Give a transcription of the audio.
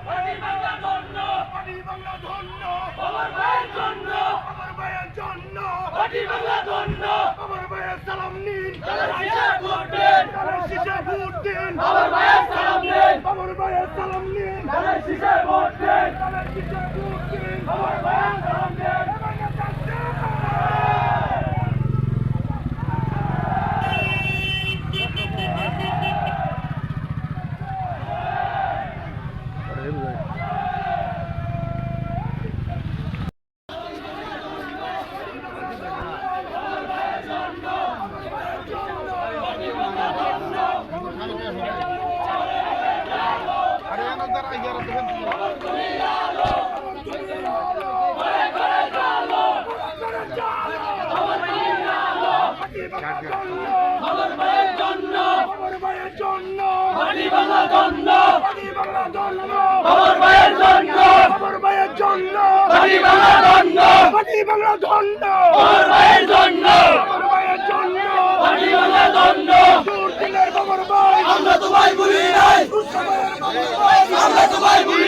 মাটি বাংলা ধন্য, মাটি বাংলা ধন্য, আমার ভাইয়ের জন্য, আমার ভাইয়ের জন্য, মাটি বাংলা ধন্য, আমার ভাইয়ের সালাম নিন, তাদের শীষে ভোট দিন, তাদের শীষে ভোট দিন, আমার ভাইয়ের সালাম নিন, আমার ভাইয়ের সালাম নিন, তাদের শীষে ভোট দিন, তাদের শীষে ভোট দিন, আমার ভাইয়ের সালাম নিন। আমার ভাইয়ের জন্য, আমার ভাইয়ের জন্য, মাটি বাংলা ধন্য, মাটি বাংলা ধন্য, আমার ভাইয়ের জন্য, আমার ভাইয়ের জন্য, মাটি বাংলা ধন্য, মাটি বাংলা ধন্য, আমার ভাইয়ের জন্য, আমার ভাইয়ের জন্য, মাটি বাংলা ধন্য। দূর দিনের বাবার ভাই, আমরা তোমায় ভুলি নাই, আমরা তোমায় ভুলি